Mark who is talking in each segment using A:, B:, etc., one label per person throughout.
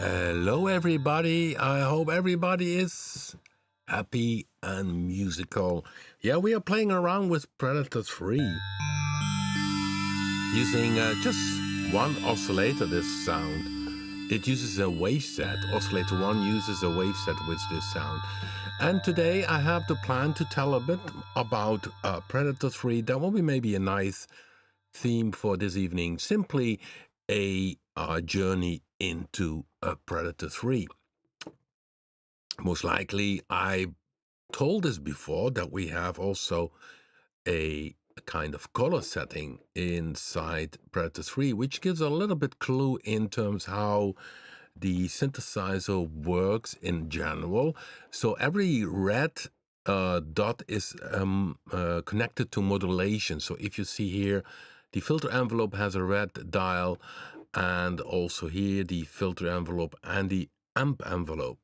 A: Hello, everybody. I hope everybody is happy and musical. Yeah, we are playing around with Predator-3 using just one oscillator, this sound. It uses a wave set. Oscillator 1 uses a wave set with this sound. And today I have the plan to tell a bit about Predator-3. That will be maybe a nice theme for this evening. Simply a journey into Predator-3. Most likely, I told this before that we have also a kind of color setting inside Predator-3, which gives a little bit clue in terms how the synthesizer works in general. So every red dot is connected to modulation. So if you see here, the filter envelope has a red dial, and also here the filter envelope and the amp envelope.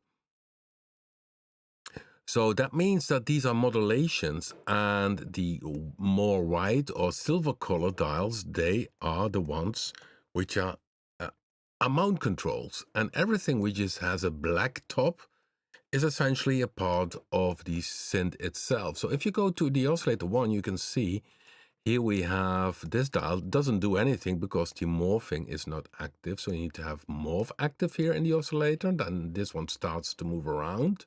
A: So that means that these are modulations, and the more white or silver color dials, they are the ones which are amount controls. And everything which has a black top is essentially a part of the synth itself. So if you go to the oscillator 1, you can see here we have this dial. Doesn't do anything because the morphing is not active. So you need to have morph active here in the oscillator. Then this one starts to move around.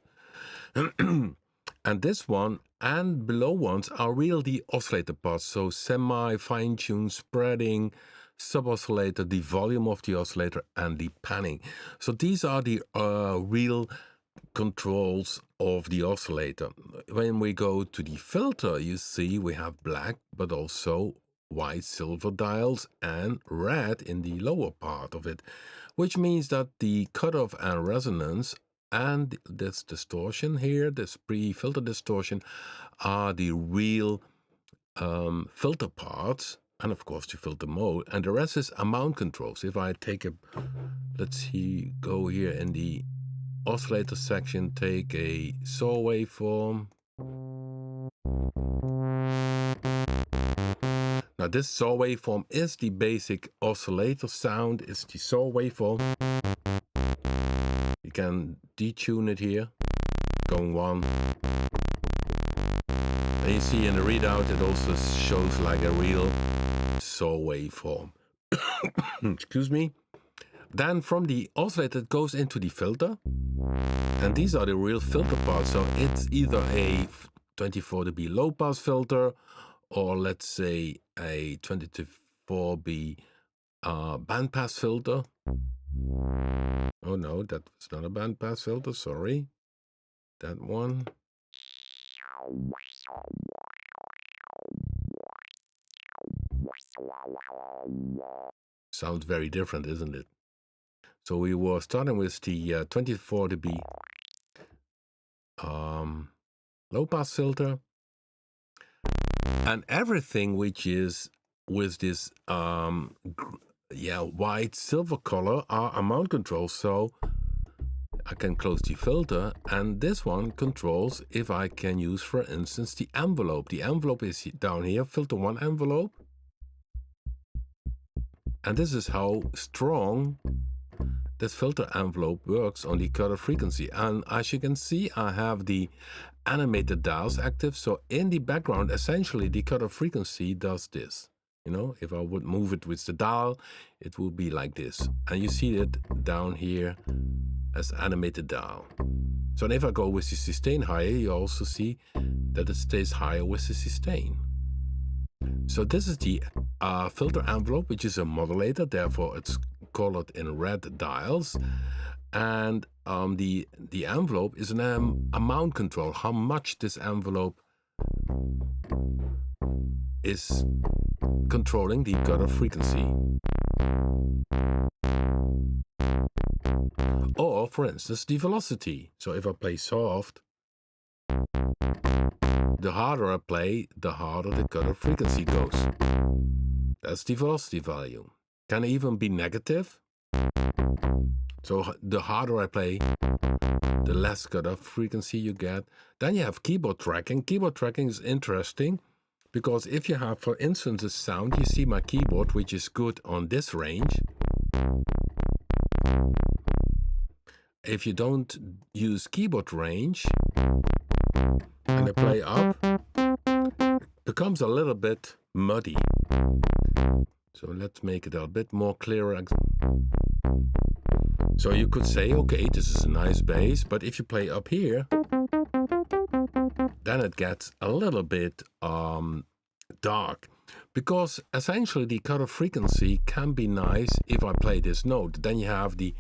A: And this one and below ones are really the oscillator parts. So semi, fine-tune, spreading, sub-oscillator, the volume of the oscillator, and the panning. So these are the real controls of the oscillator. When we go to the filter, you see we have black, but also white, silver dials and red in the lower part of it, which means that the cutoff and resonance and this distortion here, this pre-filter distortion, are the real filter parts, and of course the filter mode, and the rest is amount controls. If I take a, let's see, go here in the oscillator section, take a saw waveform. Now this saw waveform is the basic oscillator sound, it's the saw waveform. You can detune it here, going 1. And you see in the readout it also shows like a real saw waveform. Excuse me. Then from the oscillator it goes into the filter. And these are the real filter parts. So it's either a 24 dB low pass filter, or let's say a 24 dB band pass filter. Oh no, that was not a band pass filter, sorry. That one. Sounds very different, isn't it? So we were starting with the 24 dB low pass filter, and everything which is with this white silver color are amount controls. So I can close the filter, and this one controls if I can use, for instance, the envelope. The envelope is down here, filter 1 envelope. And this is how strong this filter envelope works on the cutoff frequency. And as you can see, I have the animated dials active. So in the background, essentially the cutoff frequency does this. You know, if I would move it with the dial, it will be like this. And you see it down here as animated dial. So if I go with the sustain higher, you also see that it stays higher with the sustain. So this is the filter envelope, which is a modulator, therefore it's colored in red dials. And the envelope is an amount control, how much this envelope is controlling the cutoff frequency. Or, for instance, the velocity. So if I play soft, the harder I play, the harder the cutoff frequency goes. That's the velocity value. Can even be negative. So the harder I play, the less cutoff frequency you get. Then you have keyboard tracking. Keyboard tracking is interesting because if you have, for instance, a sound, you see my keyboard, which is good on this range. if you don't use keyboard range and I play up, it becomes a little bit muddy. So let's make it a bit more clearer. So you could say, okay, this is a nice bass, but if you play up here, then it gets a little bit dark. Because essentially the cutoff frequency can be nice if I play this note. Then you have the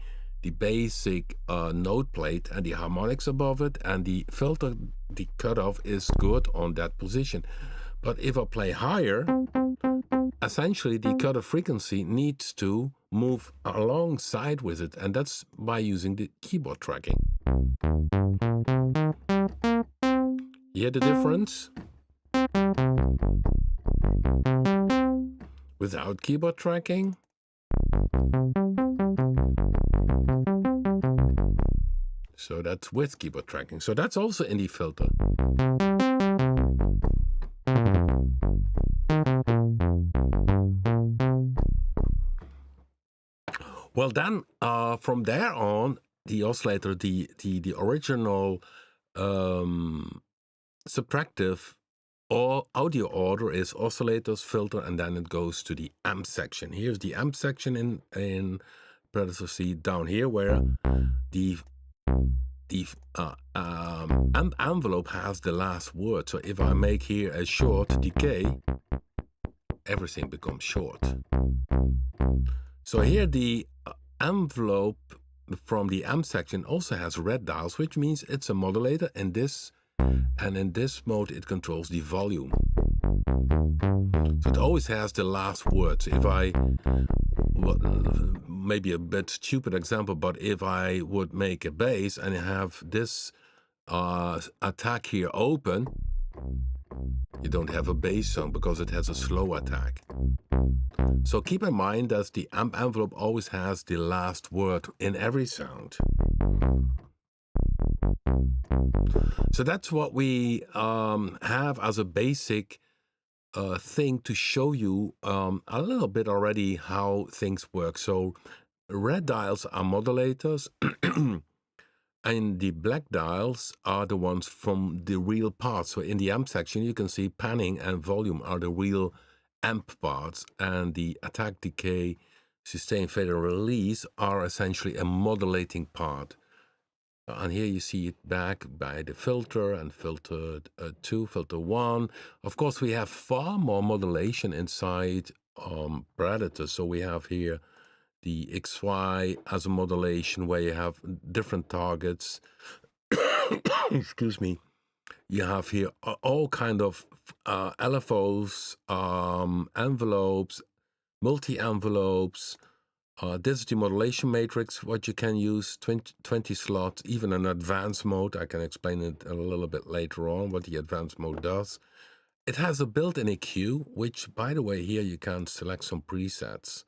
A: basic note plate and the harmonics above it, and the filter, the cutoff is good on that position. But if I play higher, essentially the cutoff frequency needs to move alongside with it, and that's by using the keyboard tracking. You hear the difference? Without keyboard tracking. So that's with keyboard tracking. So that's also in the filter. Well, then from there on, the oscillator, the original subtractive or audio order is oscillators, filter, and then it goes to the amp section. Here's the amp section in Predator-3 down here, where the amp envelope has the last word. So if I make here a short decay, everything becomes short. So here the envelope from the amp section also has red dials, which means it's a modulator in this, and in this mode it controls the volume. So it always has the last word. So if I, maybe a bit stupid example, but if I would make a bass and have this attack here open, you don't have a bass sound because it has a slow attack. So keep in mind that the amp envelope always has the last word in every sound. So that's what we have as a basic thing to show you a little bit already how things work. So red dials are modulators and the black dials are the ones from the real parts. So in the amp section you can see panning and volume are the real amp parts, and the attack, decay, sustain, fade, and release are essentially a modulating part. And here you see it back by the filter and filter 2, filter 1. Of course, we have far more modulation inside Predator. So we have here the XY as a modulation where you have different targets. Excuse me. You have here all kind of LFOs, envelopes, multi-envelopes. This is the modulation matrix, what you can use, 20 slots, even an advanced mode. I can explain it a little bit later on, what the advanced mode does. It has a built-in EQ, which, by the way, here you can select some presets.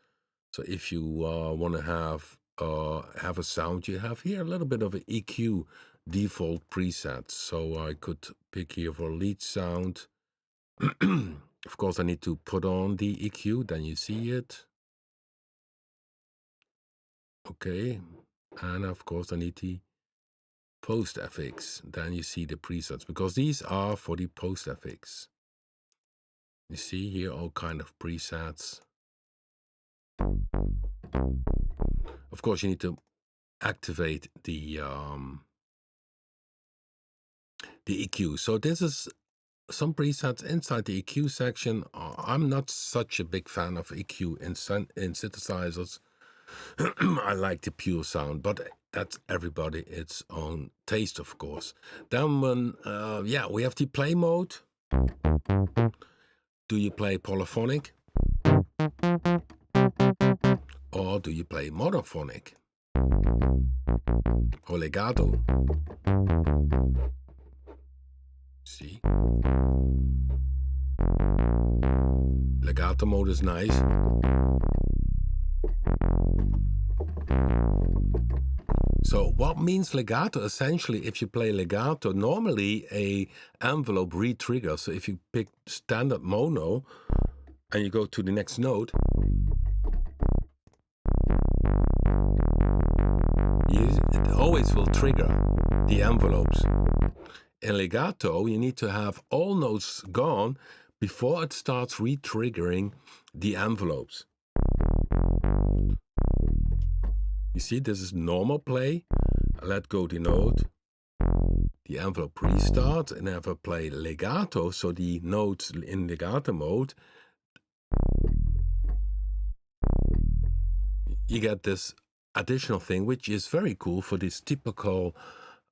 A: So if you want to have a sound, you have here a little bit of an EQ default presets. So I could pick here for lead sound. Of course, I need to put on the EQ, then you see it. Okay, and of course I need the post FX. Then you see the presets, because these are for the post FX. You see here all kind of presets. Of course, you need to activate the EQ. So this is some presets inside the EQ section. I'm not such a big fan of EQ in synthesizers. I like the pure sound, but that's everybody its own taste, of course. Then when, yeah, we have the play mode. Do you play polyphonic? Or do you play monophonic? Or legato? See? Legato mode is nice. So what means legato? Essentially, if you play legato, normally a envelope re-triggers. So if you pick standard mono and you go to the next note, it always will trigger the envelopes. In legato, you need to have all notes gone before it starts re-triggering the envelopes. You see, this is normal play. I let go the note. The envelope restarts, and if I play legato, so the notes in legato mode, you get this additional thing, which is very cool for this typical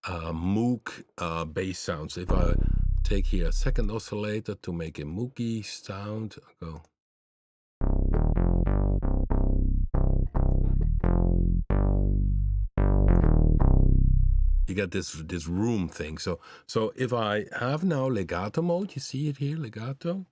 A: Moog bass sounds. If I take here a second oscillator to make a Moogie sound, I go. You get this room thing. So if I have now legato mode, you see it here, legato.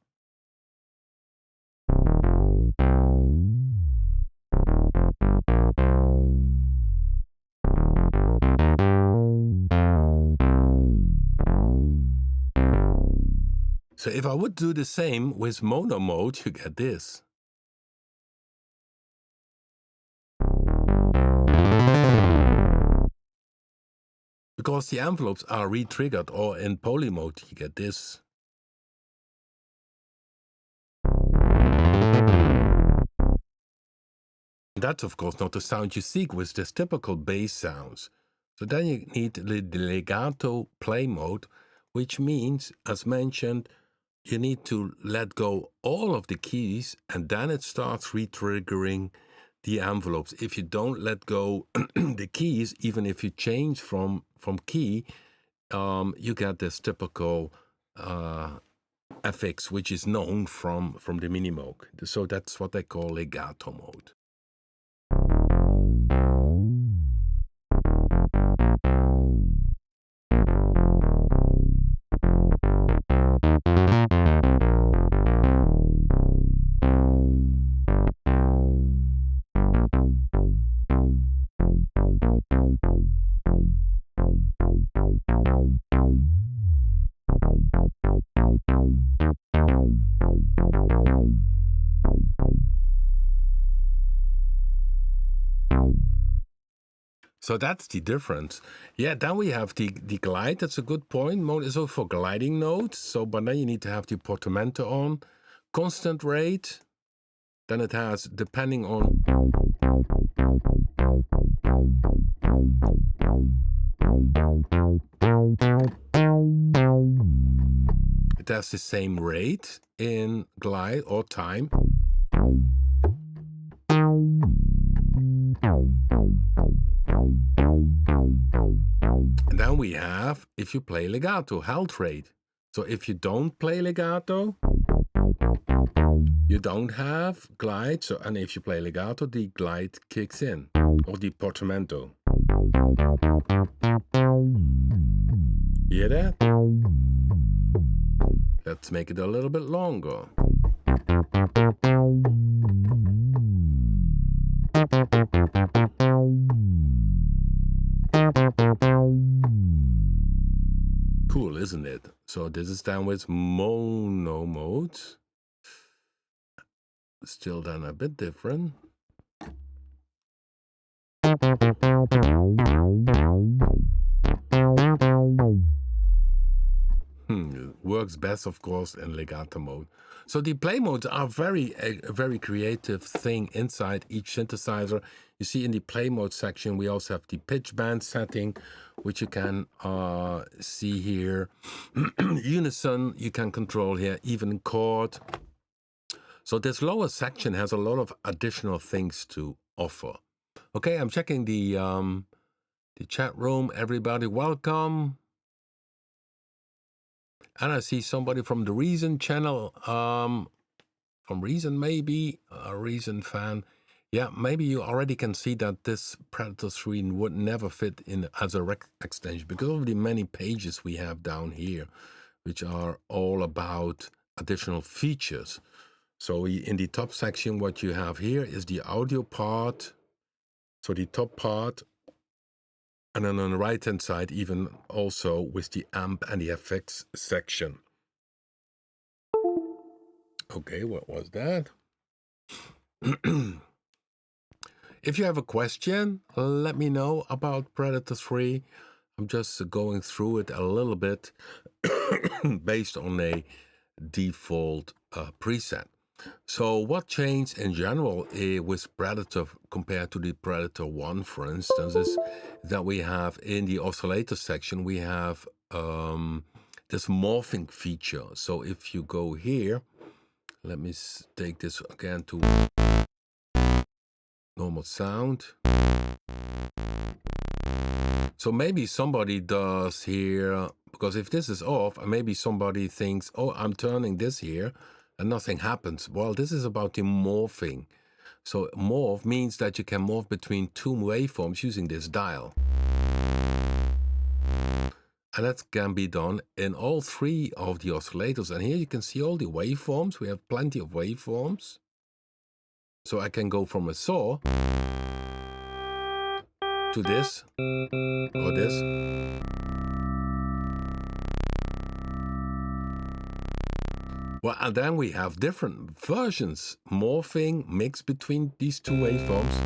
A: So if I would do the same with mono mode, you get this. Because the envelopes are re-triggered, or in poly mode, you get this. That's, of course, not the sound you seek with this typical bass sounds. So then you need the legato play mode, which means, as mentioned, you need to let go all of the keys, and then it starts re-triggering the envelopes. If you don't let go the keys, even if you change from key, you get this typical FX, which is known from the mini Moog. So that's what they call legato mode. So that's the difference. Yeah, then we have the glide. That's a good point. Mode is also for gliding notes. So, but then you need to have the portamento on. Constant rate. Then it has, depending on... It has the same rate in glide or time. And then we have, if you play legato, halt rate. So if you don't play legato, you don't have glide. So, and if you play legato, the glide kicks in, or the portamento. Hear that? Let's make it a little bit longer. Cool, isn't it? So this is done with mono mode. Still done a bit different. Works best, of course, in legato mode. So the play modes are a very creative thing inside each synthesizer. You see in the play mode section, we also have the pitch band setting, which you can see here. Unison, you can control here, even chord. So this lower section has a lot of additional things to offer. Okay, I'm checking the chat room. Everybody, welcome. And I see somebody from the Reason channel, from Reason maybe, a Reason fan. Yeah, maybe you already can see that this Predator-3 would never fit in as a rec extension because of the many pages we have down here, which are all about additional features. So in the top section, what you have here is the audio part. So the top part, and then on the right-hand side, even also with the amp and the effects section. Okay, what was that? If you have a question, let me know about Predator-3. I'm just going through it a little bit based on a default preset. So what changed in general with Predator compared to the Predator-1, for instance, is that we have in the oscillator section, we have this morphing feature. So if you go here, let me take this again to normal sound. So maybe somebody does here, because if this is off, maybe somebody thinks, oh, I'm turning this here and nothing happens. Well, this is about the morphing. So morph means that you can morph between two waveforms using this dial. And that can be done in all three of the oscillators. And here you can see all the waveforms. We have plenty of waveforms. So I can go from a saw to this or this. Well, and then we have different versions, morphing, mixed between these two waveforms,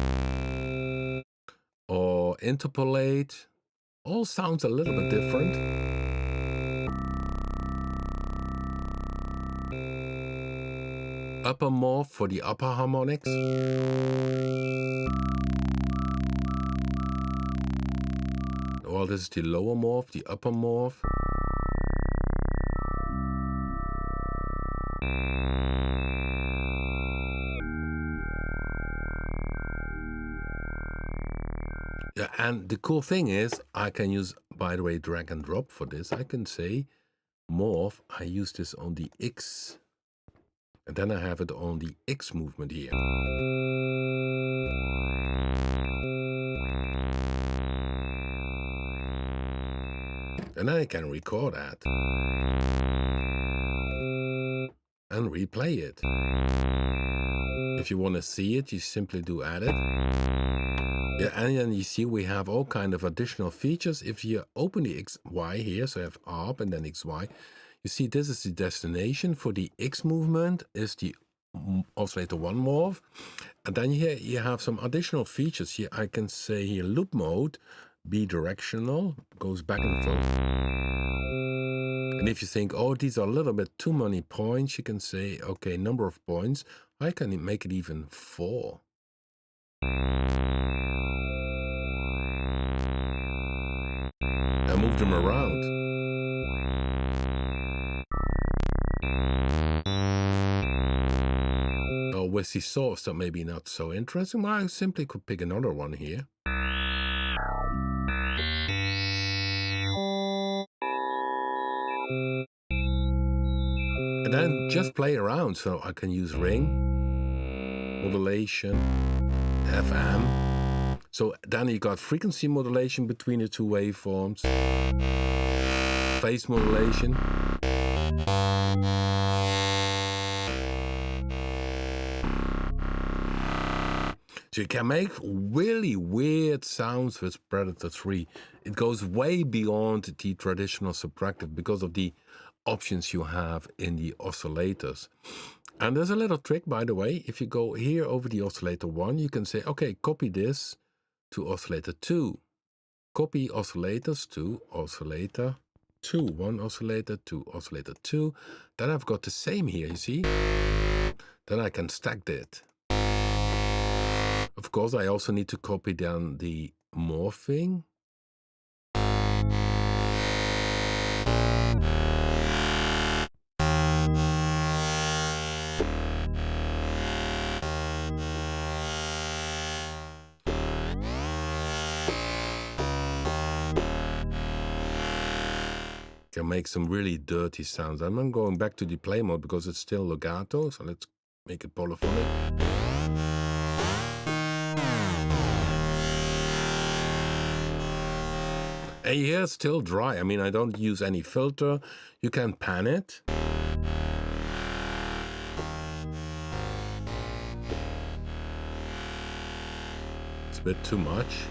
A: or interpolate. All sounds a little bit different. Upper morph for the upper harmonics. Well, this is the lower morph, the upper morph. Yeah, and the cool thing is I can use, by the way, drag and drop for this. I can say morph, I use this on the X, and then I have it on the X movement here. And then I can record that and replay it. If you want to see it, you simply do edit. Yeah, and then you see we have all kind of additional features. If you open the XY here, so I have ARP and then XY, you see this is the destination for the X movement, is the oscillator 1 morph. And then here you have some additional features. Here I can say here loop mode, bidirectional, goes back and forth. And if you think, oh, these are a little bit too many points, you can say, okay, number of points, I can make it even 4. I move them around. Oh, with the source, that may be not so interesting, but I simply could pick another one here. And then just play around, so I can use ring, modulation, FM. So then you got frequency modulation between the two waveforms, phase modulation. So you can make really weird sounds with Predator-3. It goes way beyond the traditional subtractive because of the options you have in the oscillators. And there's a little trick, by the way. If you go here over the oscillator 1, you can say, okay, copy this to oscillator 2. Copy oscillators to oscillator 2. 1 oscillator to oscillator 2. Then I've got the same here, you see? Then I can stack it. Of course, I also need to copy down the morphing. Can make some really dirty sounds. I'm going back to the play mode because it's still legato, so let's make it polyphonic. And here it's still dry. I mean, I don't use any filter. You can pan it. It's a bit too much.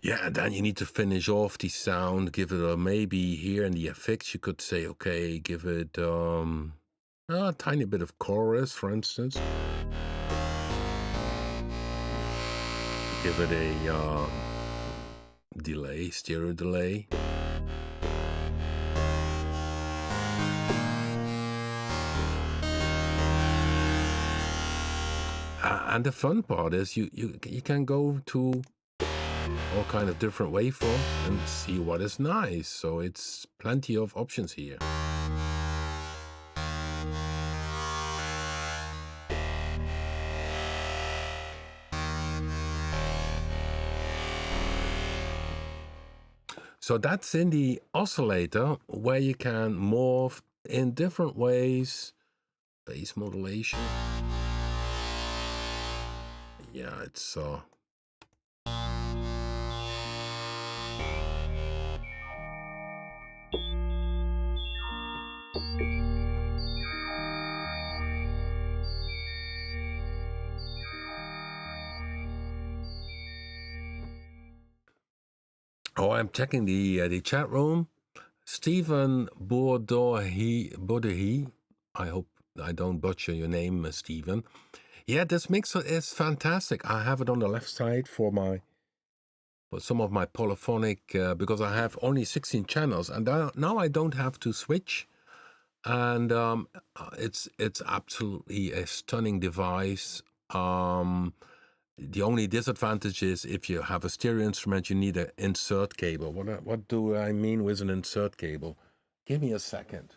A: Yeah, and then you need to finish off the sound, give it a maybe here in the effects you could say, okay, give it A tiny bit of chorus, for instance. Give it a delay, stereo delay. And the fun part is you can go to all kind of different waveforms and see what is nice. So it's plenty of options here. So that's in the oscillator, where you can morph in different ways. Bass modulation. Yeah, it's Oh, I'm checking the chat room. Stephen Bordehi, I hope I don't butcher your name, Stephen. Yeah, this mixer is fantastic. I have it on the left side for some of my polyphonic, because I have only 16 channels, and now I don't have to switch. And it's absolutely a stunning device. The only disadvantage is if you have a stereo instrument, you need an insert cable. What do I mean with an insert cable? Give me a second.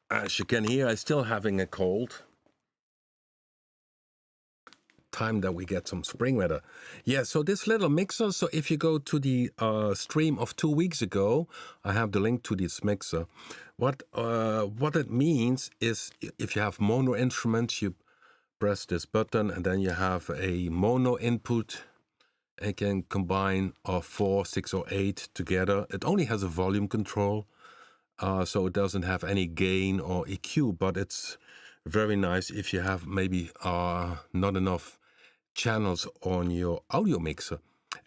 A: As you can hear, I'm still having a cold. Time that we get some spring weather. Yeah, so this little mixer, so if you go to the stream of 2 weeks ago, I have the link to this mixer. What it means is, if you have mono instruments, you press this button and then you have a mono input. It can combine 4, 6, or 8 together. It only has a volume control, so it doesn't have any gain or EQ, but it's very nice if you have maybe not enough channels on your audio mixer.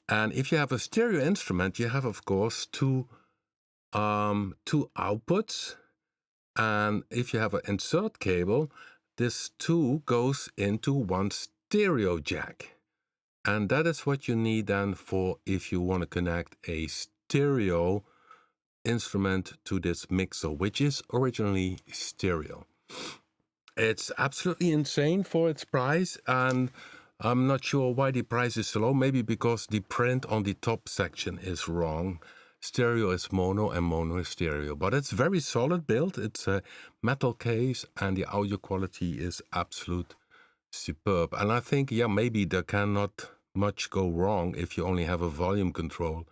A: And if you have a stereo instrument, you have, of course, two outputs. And if you have an insert cable, this 2 goes into one stereo jack. And that is what you need then for if you want to connect a stereo instrument to this mixer, which is originally stereo. It's absolutely insane for its price, and I'm not sure why the price is so low. Maybe because the print on the top section is wrong. Stereo is mono and mono is stereo. But it's very solid built. It's a metal case and the audio quality is absolute superb. And I think, yeah, maybe there cannot much go wrong if you only have a volume control.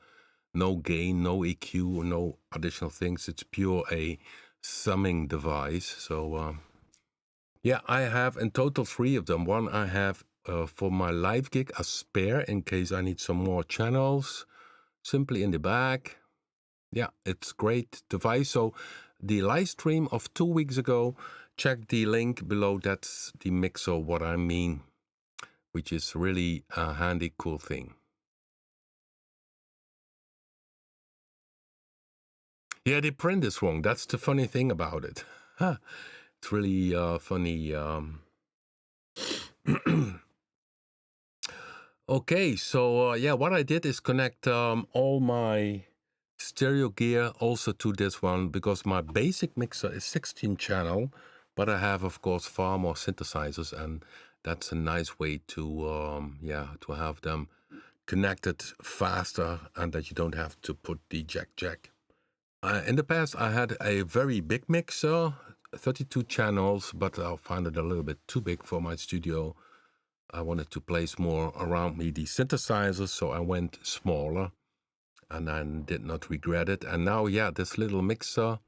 A: No gain, no EQ, no additional things. It's pure a summing device. So, yeah, I have in total 3 of them. One I have for my live gig, a spare in case I need some more channels, simply in the back. Yeah, it's great device. So the live stream of 2 weeks ago, check the link below. That's the mixer, what I mean, which is really a handy, cool thing. Yeah, the print is wrong. That's the funny thing about it. It's really funny. Okay, so yeah, what I did is connect all my stereo gear also to this one, because my basic mixer is 16 channel, but I have, of course, far more synthesizers, and that's a nice way to to have them connected faster and that you don't have to put the jack. In the past, I had a very big mixer, 32 channels, but I found it a little bit too big for my studio. I wanted to place more around me the synthesizers, so I went smaller, and I did not regret it. And now, yeah, this little mixer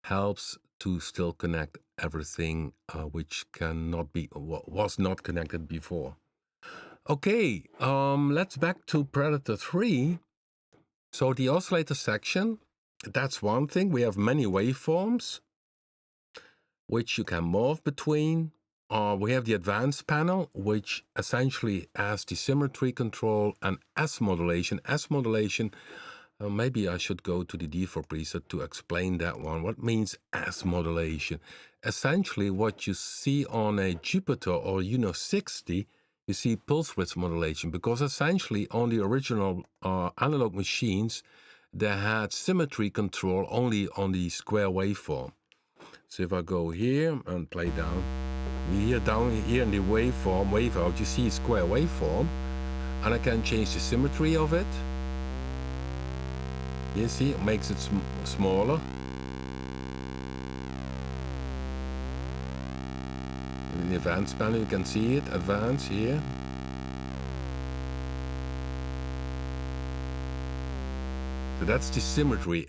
A: helps to still connect everything which cannot be, was not connected before. Okay, let's back to Predator-3. So the oscillator section, that's one thing. We have many waveforms which you can morph between. We have the advanced panel, which essentially has the symmetry control and S modulation. S modulation, maybe I should go to the default preset to explain that one. What means S modulation? Essentially, what you see on a Jupiter or Uno 60, you see pulse width modulation, because essentially on the original analog machines, they had symmetry control only on the square waveform. So if I go here and play down here in the wave out, you see square waveform, and I can change the symmetry of it. You see, it makes it smaller. In the advanced panel, you can see it, advanced here. So that's the symmetry.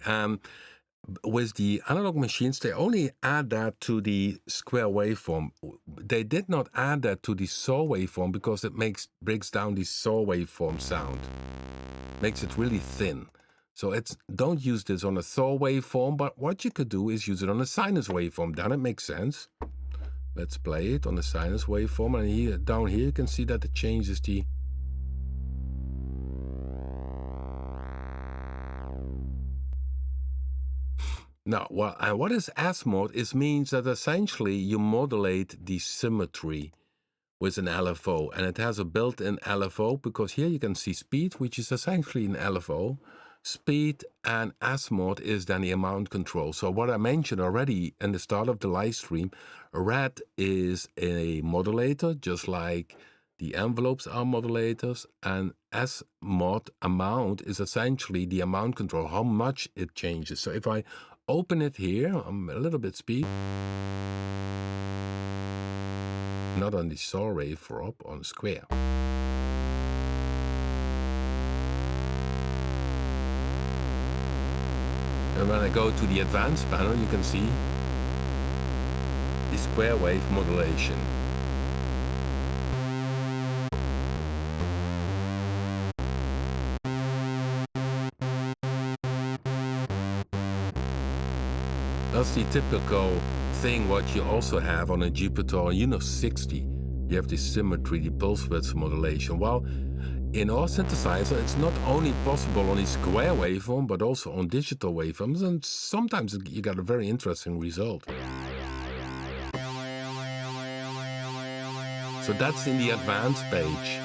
A: With the analog machines, they only add that to the square waveform. They did not add that to the saw waveform because it breaks down the saw waveform sound. Makes it really thin. So don't use this on a saw waveform, but what you could do is use it on a sinus waveform. Then it makes sense. Let's play it on the sinus waveform, and here, down here you can see that it changes the... Now, what is S mod? It means that essentially you modulate the symmetry with an LFO, and it has a built-in LFO, because here you can see speed, which is essentially an LFO. Speed, and S mod is then the amount control. So what I mentioned already in the start of the live stream, red is a modulator, just like the envelopes are modulators, and S mod amount is essentially the amount control, how much it changes. So if I open it here, I'm a little bit speed. Not on the saw wave for up, on square. And when I go to the advanced panel, you can see the square wave modulation. That's the typical thing what you also have on a Jupiter or Uno 60. You have the symmetry, the pulse width modulation. Well, in our synthesizer, it's not only possible on a square waveform, but also on digital waveforms, and sometimes you got a very interesting result. So that's in the advanced page.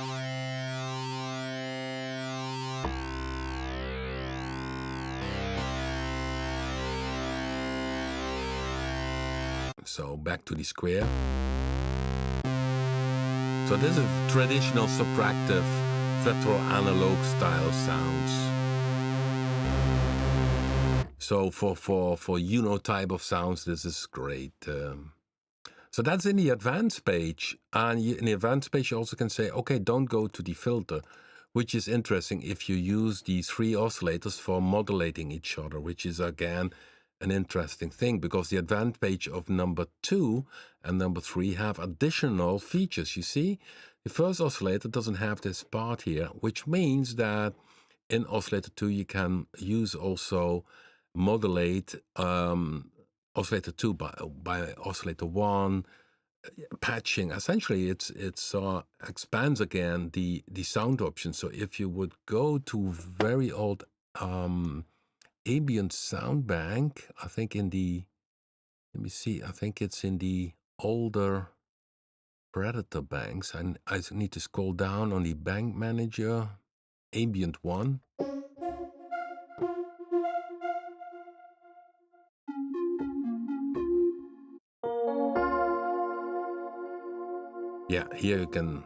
A: So back to the square. So this is traditional subtractive retro-analog style sounds. So for Uno type of sounds, this is great. So that's in the advanced page. And in the advanced page, you also can say, okay, don't go to the filter, which is interesting if you use these three oscillators for modulating each other, which is, again, an interesting thing, because the advanced page of number 2 and number 3 have additional features. You see, the first oscillator doesn't have this part here, which means that in oscillator 2 you can use also modulate oscillator 2 by oscillator 1, patching. Essentially, it expands again the sound options. So if you would go to very old ambient sound bank, I think in the, let me see, I think it's in the older Predator banks, and I need to scroll down on the bank manager, ambient 1. Yeah, here you can.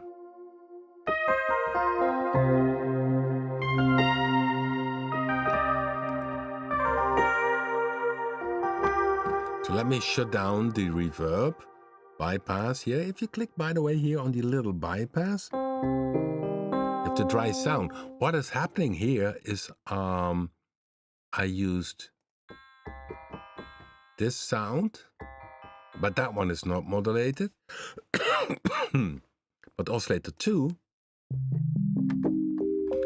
A: So let me shut down the reverb bypass here. If you click, by the way, here on the little bypass, you have the dry sound. What is happening here is I used this sound, but that one is not modulated. But oscillator 2,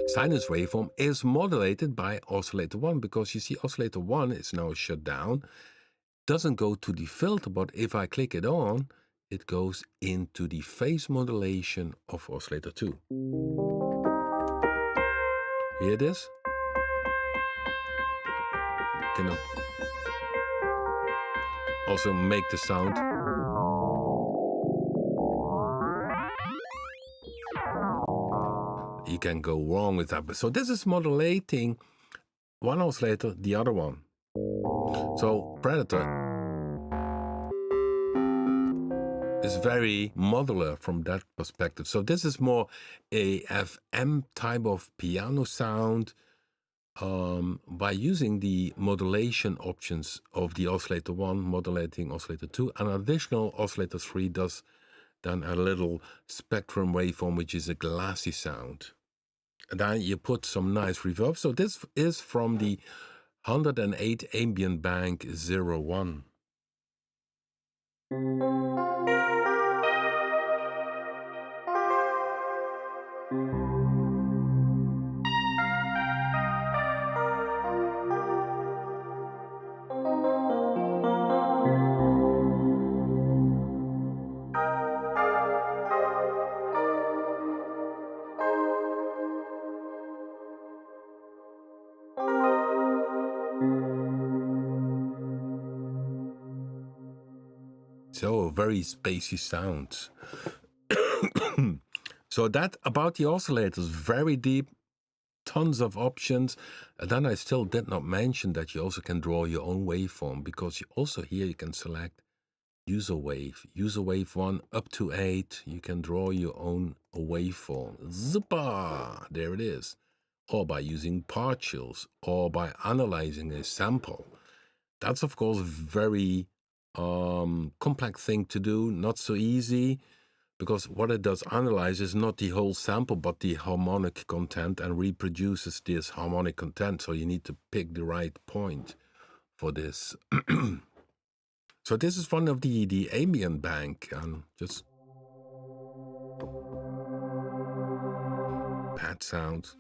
A: sinus waveform, is modulated by oscillator 1, because you see oscillator 1 is now shut down, doesn't go to the filter, but if I click it on, it goes into the phase modulation of oscillator 2. Hear this? Can also make the sound. You can go wrong with that. So this is modulating one oscillator, the other one. So Predator is very modular from that perspective. So this is more a FM type of piano sound by using the modulation options of the oscillator 1 modulating oscillator 2. An additional oscillator 3 does then a little spectrum waveform, which is a glassy sound. And then you put some nice reverb. So this is from the 108 ambient bank 01. So very spacey sounds. So that about the oscillators, very deep, tons of options. And then I still did not mention that you also can draw your own waveform, because you also here you can select user wave 1 up to 8. You can draw your own waveform. Zippa! There it is. Or by using partials, or by analyzing a sample. That's of course very complex thing to do, not so easy, because what it does analyze is not the whole sample, but the harmonic content, and reproduces this harmonic content. So you need to pick the right point for this. So this is one of the ambient bank, and just pad sounds.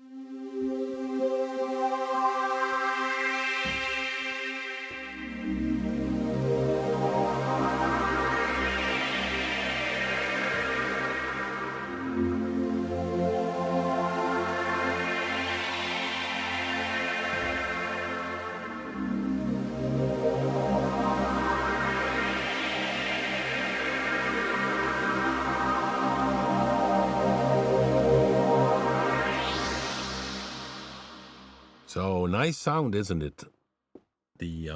A: So nice sound, isn't it? The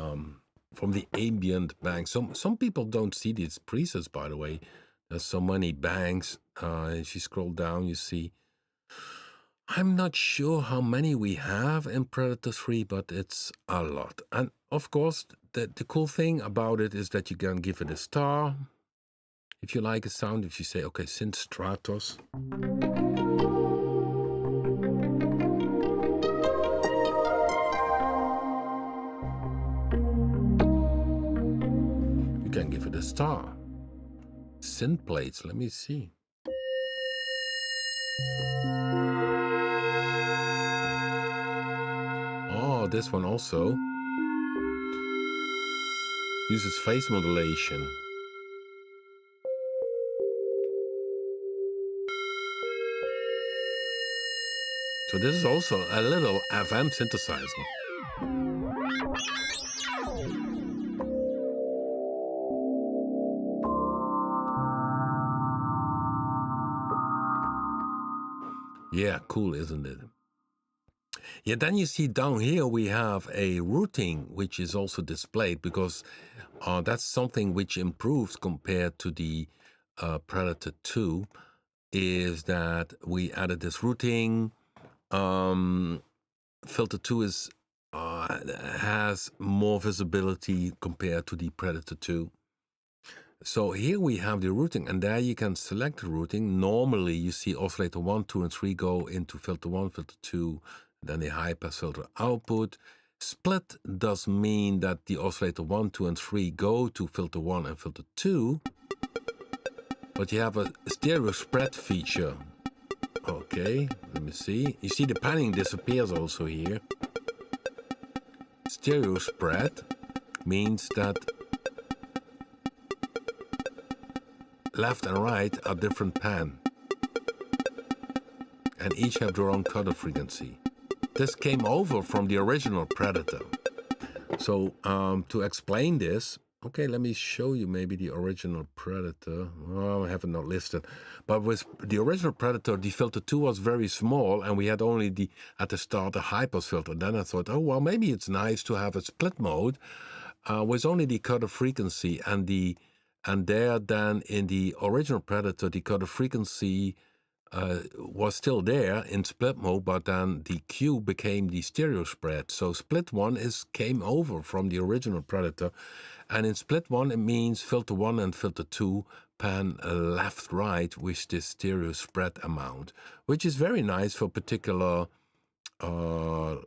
A: from the ambient bank. Some people don't see these presets, by the way. There's so many banks. If you scroll down, you see. I'm not sure how many we have in Predator-3, but it's a lot. And of course, the cool thing about it is that you can give it a star. If you like a sound, if you say, okay, synth Stratos. Can give it a star. Synth plates, let me see. Oh, this one also uses phase modulation. So this is also a little FM synthesizer. Yeah, cool, isn't it? Yeah, then you see down here we have a routing, which is also displayed, because that's something which improves compared to the Predator-2, is that we added this routing. Filter 2 is has more visibility compared to the Predator-2. So here we have the routing, and there you can select the routing. Normally you see oscillator 1, 2, and 3 go into filter 1, filter 2, then the high pass filter output. Split does mean that the oscillator 1, 2, and 3 go to filter 1 and filter 2, but you have a stereo spread feature. Okay, let me see. You see the panning disappears also here. Stereo spread means that left and right are different pan, and each have their own cutoff frequency. This came over from the original Predator. So to explain this, okay, let me show you maybe the original Predator. Oh, I have it not listed. But with the original Predator, the filter 2 was very small, and we had only at the start a high pass filter. Then I thought, oh, well, maybe it's nice to have a split mode with only the cutoff frequency. And there then in the original Predator, the cutoff frequency was still there in split mode, but then the Q became the stereo spread. So split 1 came over from the original Predator, and in split 1 it means filter 1 and filter 2 pan left right with this stereo spread amount, which is very nice for particular pad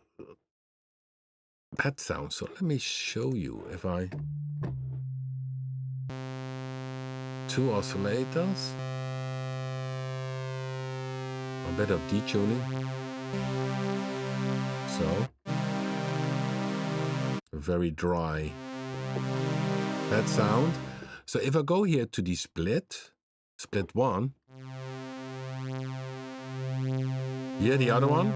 A: sounds. So let me show you if I two oscillators. A bit of detuning. So, very dry that sound. So if I go here to the split 1, here the other one.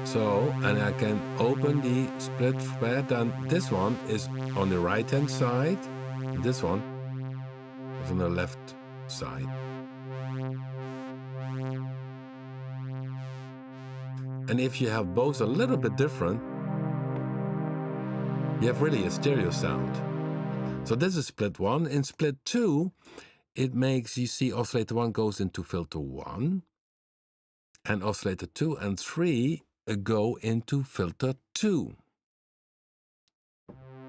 A: So, and I can open the split spread, and this one is on the right hand side, this one is on the left side. And if you have both a little bit different, you have really a stereo sound. So this is split 1. In split 2, it makes, you see, oscillator 1 goes into filter 1, and oscillator 2 and 3 go into filter 2.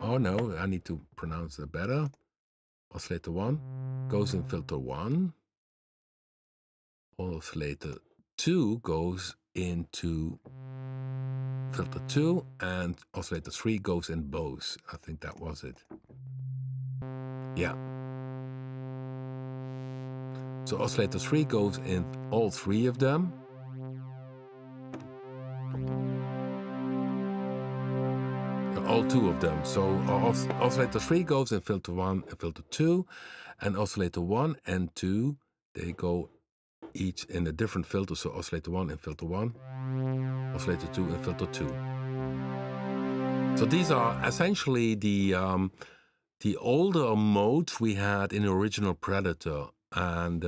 A: Oh no, I need to pronounce it better. Oscillator 1 goes in filter 1. Oscillator 2 goes into filter 2, and oscillator 3 goes in both. I think that was it. Yeah. So oscillator 3 goes in all 3 of them. All 2 of them. So oscillator 3 goes in filter 1 and filter 2, and oscillator 1 and 2, they go each in a different filter. So oscillator 1 in filter 1, oscillator 2 in filter 2. So these are essentially the older modes we had in the original Predator, and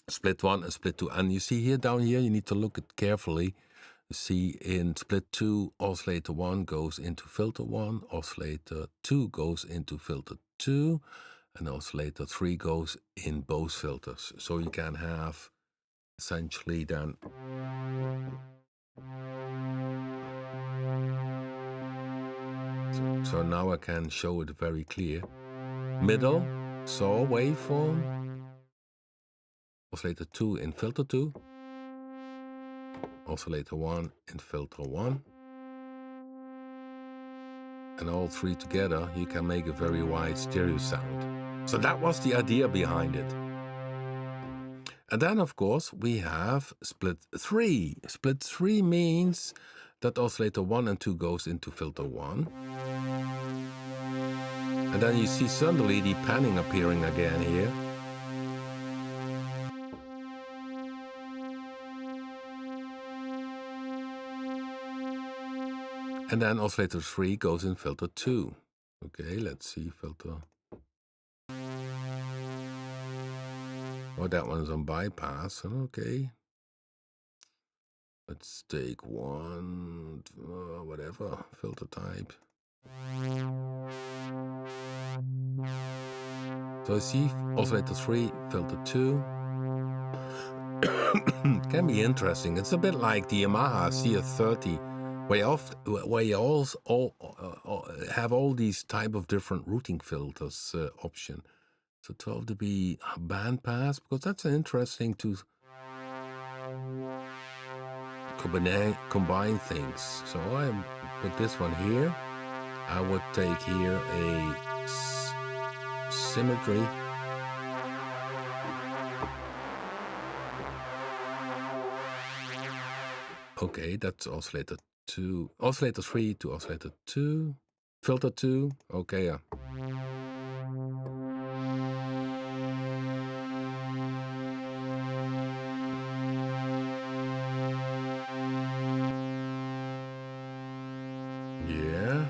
A: split 1 and split 2. And you see here, down here, you need to look at carefully. You see in split 2, oscillator 1 goes into filter 1, oscillator 2 goes into filter 2, and oscillator 3 goes in both filters. So you can have essentially then so now I can show it very clear. Middle, saw waveform, oscillator 2 in filter 2, oscillator 1 in filter 1, and all 3 together you can make a very wide stereo sound. So that was the idea behind it. And then of course we have split 3. Split 3 means that oscillator 1 and 2 goes into filter 1. And then you see suddenly the panning appearing again here. And then oscillator 3 goes in filter 2. Okay, let's see filter. Oh, that one's on bypass. Okay. Let's take one, whatever, filter type. So I see oscillator 3, filter 2. Can be interesting. It's a bit like the Yamaha CF30, where you also have all these type of different routing filters option. So 12 dB bandpass, because that's interesting to combine things. So I put this one here. I would take here a symmetry. Okay, that's oscillator 2, oscillator 3 to oscillator 2, filter 2. Okay, yeah. Yeah.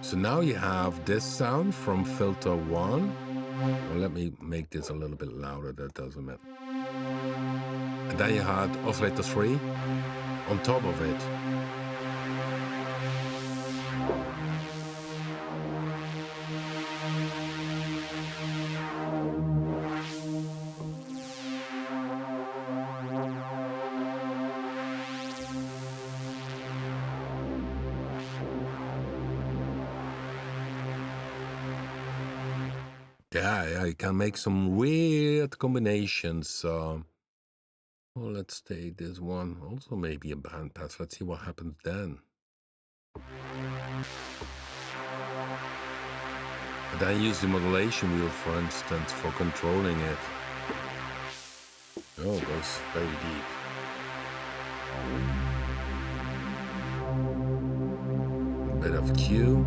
A: So now you have this sound from filter 1. Well, let me make this a little bit louder, that doesn't matter. And then you had oscillator 3 on top of it. Yeah, you can make some weird combinations. Well, let's take this one. Also maybe a bandpass. Let's see what happens then. And then use the modulation wheel, for instance, for controlling it. Oh, it goes very deep. A bit of Q.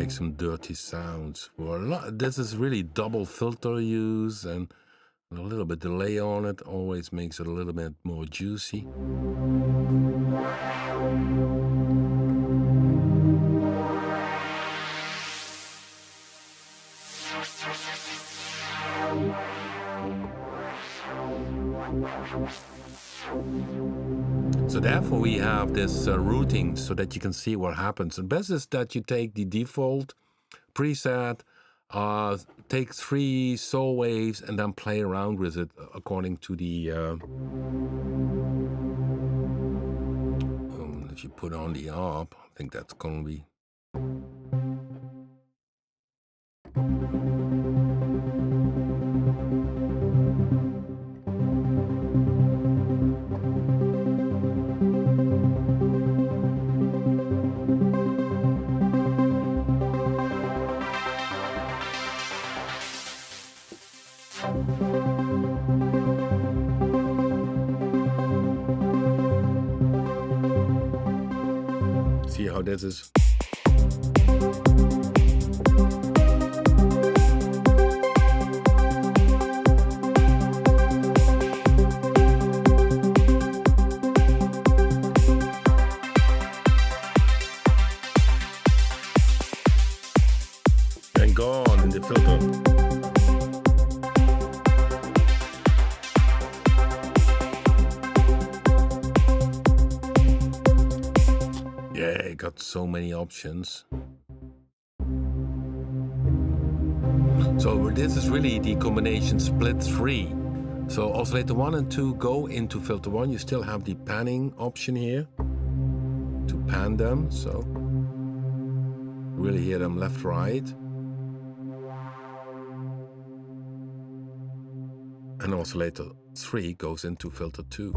A: Some dirty sounds. This is really double filter use and a little bit delay on it always makes it a little bit more juicy. So therefore we have this routing so that you can see what happens. And best is that you take the default preset, take 3 saw waves and then play around with it according to the if you put on the ARP, I think that's gonna be see how this is. And gone in the filter. Yeah, got so many options. So this is really the combination split 3. So oscillator 1 and 2 go into filter 1. You still have the panning option here to pan them. So really hear them left, right. And oscillator 3 goes into filter 2.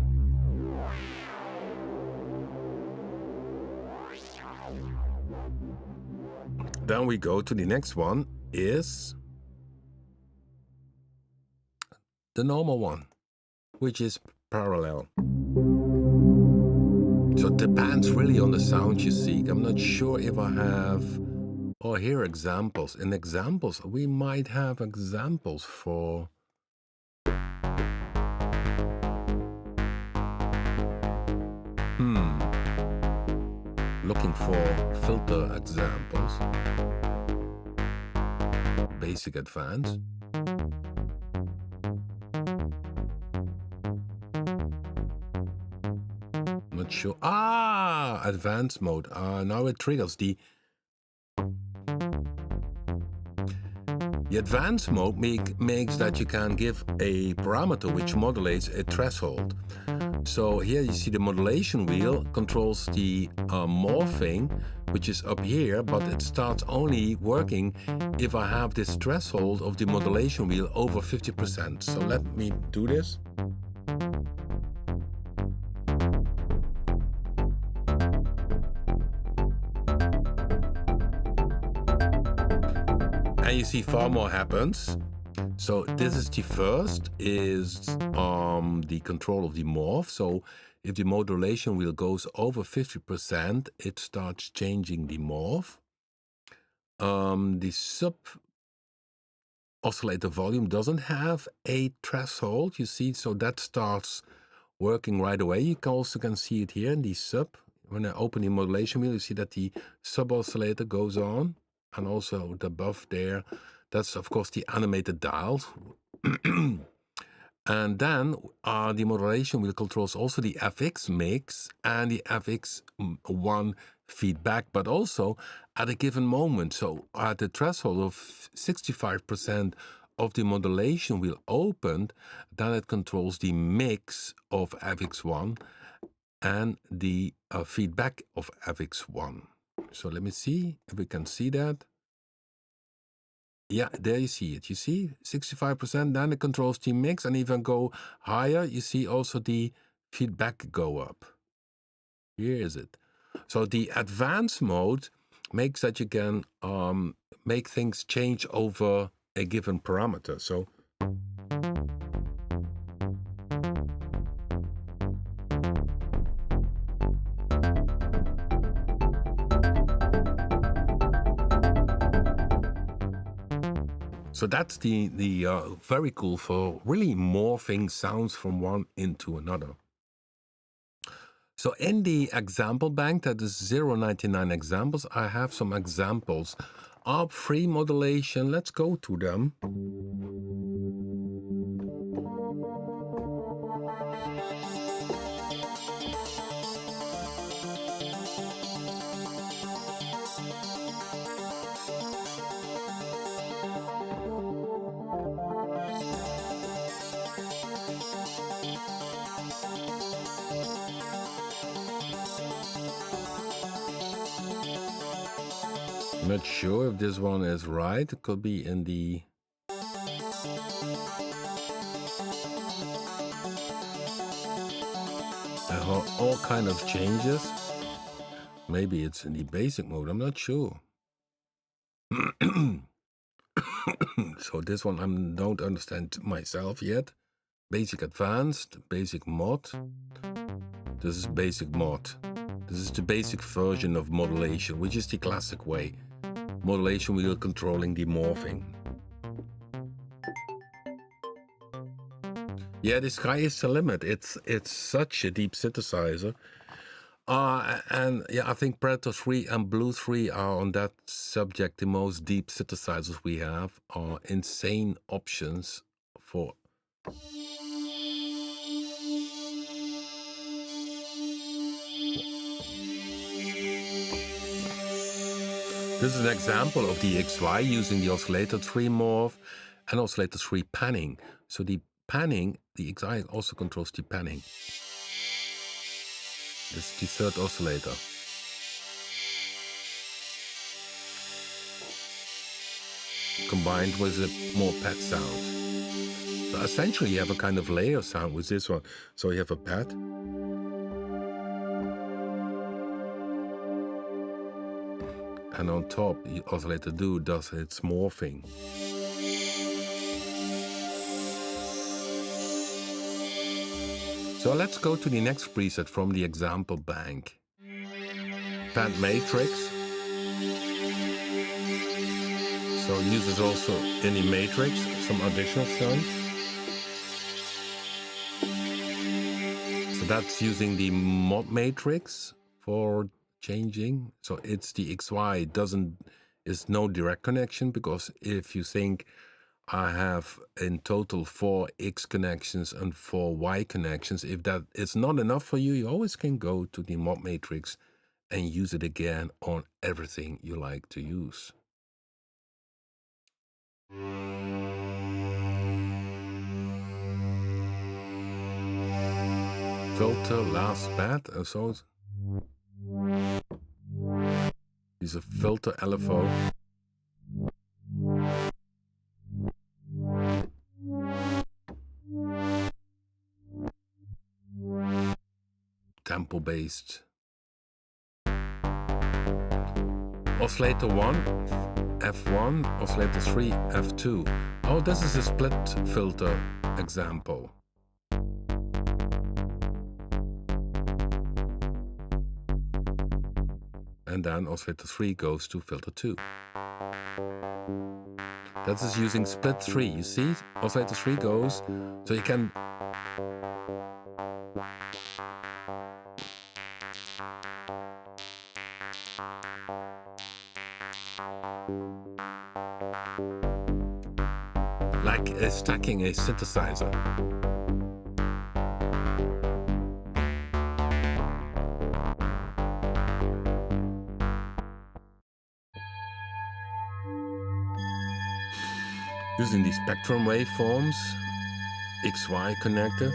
A: Then we go to the next one is the normal one, which is parallel. So it depends really on the sound you seek. I'm not sure if I have, or here examples. In examples, we might have examples for looking for filter examples. Basic, advanced. Not sure. Advanced mode. Now it triggers the The advanced mode makes that you can give a parameter which modulates a threshold. So here you see the modulation wheel controls the morphing, which is up here, but it starts only working if I have this threshold of the modulation wheel over 50%. So let me do this. And you see far more happens. So this is the first, is the control of the morph. So if the modulation wheel goes over 50%, it starts changing the morph. The sub oscillator volume doesn't have a threshold, you see, so that starts working right away. You also can see it here in the sub. When I open the modulation wheel, you see that the sub oscillator goes on, and also the above there. That's of course the animated dials. And then the modulation wheel controls also the FX mix and the FX1 feedback, but also at a given moment. So at the threshold of 65% of the modulation wheel opened, then it controls the mix of FX1 and the feedback of FX1. So let me see if we can see that. Yeah, there you see it. You see 65%, then it controls the mix, and even go higher, you see also the feedback go up. Here is it. So the advanced mode makes that you can make things change over a given parameter. So that's the very cool for really morphing sounds from one into another. So in the example bank, that is 099 examples, I have some examples of free modulation. Let's go to them. Not sure if this one is right. It could be in the all kind of changes. Maybe it's in the basic mode. I'm not sure. So this one I don't understand myself yet. Basic advanced, basic mod. This is basic mod. This is the basic version of modulation, which is the classic way. Modulation wheel controlling the morphing. Yeah, the sky is the limit. It's such a deep synthesizer. And yeah, I think Predator-3 and Blue-3 are on that subject the most deep synthesizers we have. Are insane options for. This is an example of the XY using the Oscillator-3 morph and Oscillator-3 panning. So the panning, the XY also controls the panning. This is the third oscillator. Combined with a more pad sound. So essentially you have a kind of layer sound with this one. So you have a pad. And on top, the oscillator does its morphing. So let's go to the next preset from the example bank. Pad matrix. So it uses also in the matrix some additional sound. So that's using the mod matrix for changing. So it's the XY is no direct connection, because if you think I have in total 4 X connections and 4 Y connections, if that is not enough for you, you always can go to the mod matrix and use it again on everything you like to use. Filter last bed, so is a filter LFO. Tempo based. Oscillator 1, F1, oscillator 3, F2. Oh, this is a split filter example. And then oscillator 3 goes to filter 2. That is using split 3. You see, oscillator 3 goes, so you can like stacking a synthesizer. Using the spectrum waveforms, XY connected.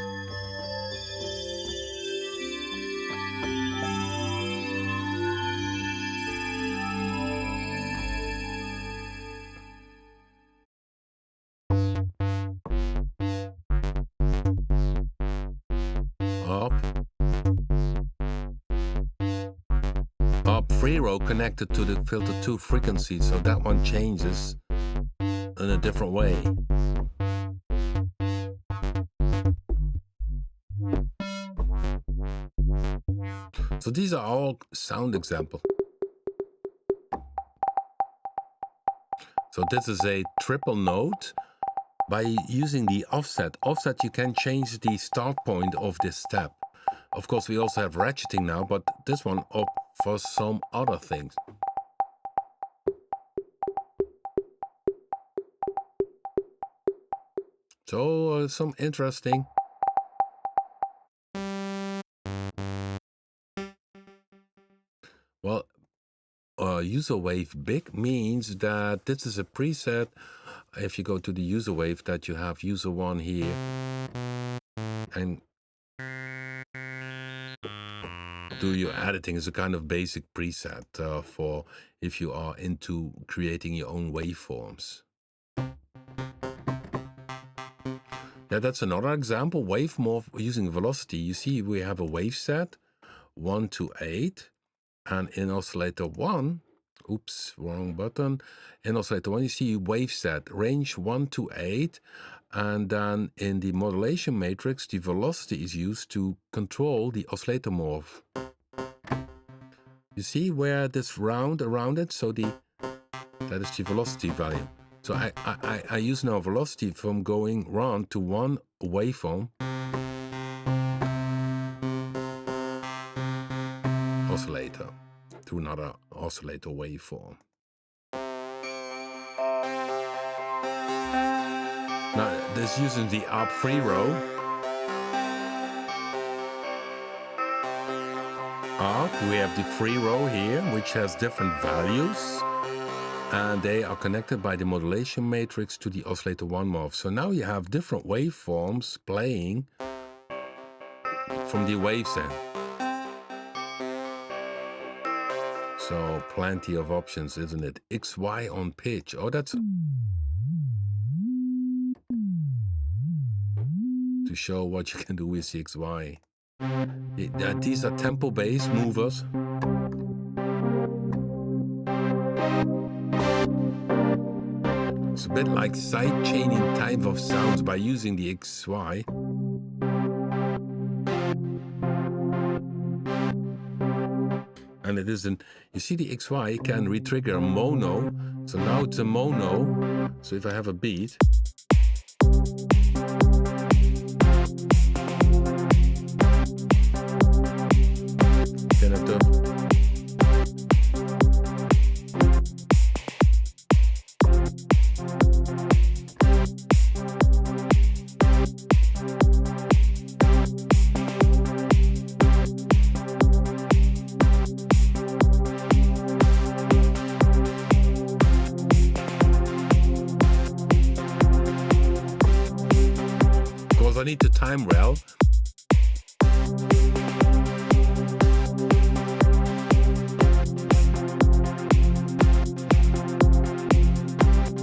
A: Up free row connected to the filter 2 frequency, so that one changes in a different way. So these are all sound examples. So this is a triple note. By using the offset, you can change the start point of this step. Of course, we also have ratcheting now, but this one up for some other things. So some interesting. Well, user wave big means that this is a preset. If you go to the user wave, that you have user 1 here, and do your editing is a kind of basic preset for if you are into creating your own waveforms. Yeah, that's another example. Wave morph using velocity. You see, we have a wave set 1 to 8, and in oscillator 1, oops, wrong button. In oscillator 1, you see wave set range 1 to 8, and then in the modulation matrix, the velocity is used to control the oscillator morph. You see where this round around it, so that is the velocity value. So I use now velocity from going round to one waveform oscillator to another oscillator waveform. Now this using the ARP free row. ARP, we have the free row here, which has different values, and they are connected by the modulation matrix to the oscillator 1 morph. So now you have different waveforms playing from the waveset. So plenty of options, isn't it? XY on pitch. Oh, that's to show what you can do with the XY. These are tempo-based movers. It's a bit like side-chaining type of sounds by using the XY. And it isn't, you see the XY can retrigger a mono. So now it's a mono. So if I have a beat, then I do. because I need to time well.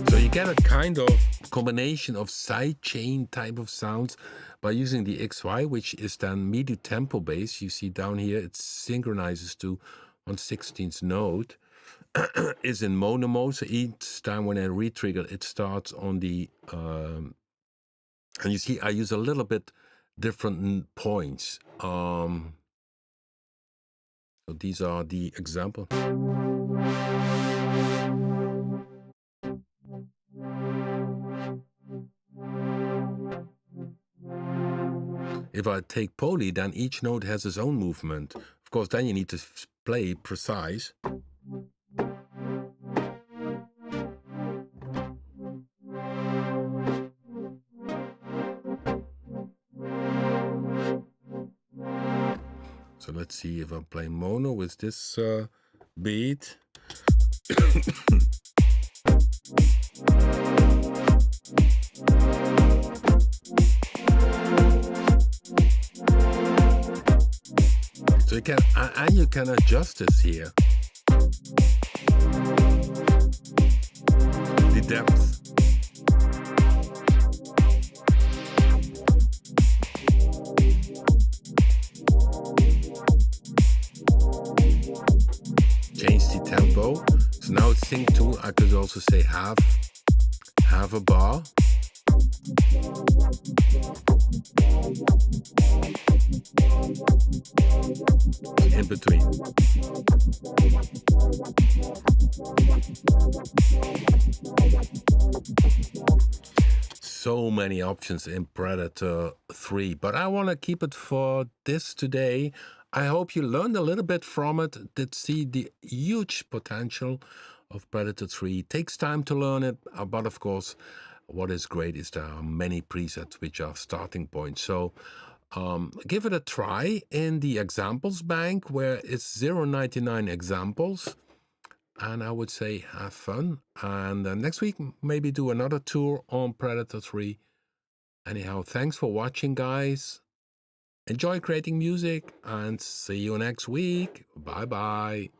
A: So you get a kind of combination of sidechain type of sounds by using the XY, which is then MIDI tempo bass. You see down here, it synchronizes to 1/16th note. Is in mono mode, so each time when I re-trigger, it starts on the, and you see I use a little bit different points. So these are the example. If I take poly, then each note has its own movement. Of course, then you need to play precise. So let's see if I'm playing mono with this beat. So you can adjust this here. The depth. Change the tempo. So now it's sync 2. I could also say half a bar. In between. So many options in Predator-3, but I want to keep it for this today. I hope you learned a little bit from it, did see the huge potential of Predator-3. It takes time to learn it, but of course, what is great is there are many presets which are starting points. So give it a try in the examples bank where it's 0.99 examples. And I would say have fun. And next week, maybe do another tour on Predator-3. Anyhow, thanks for watching, guys. Enjoy creating music and see you next week. Bye-bye.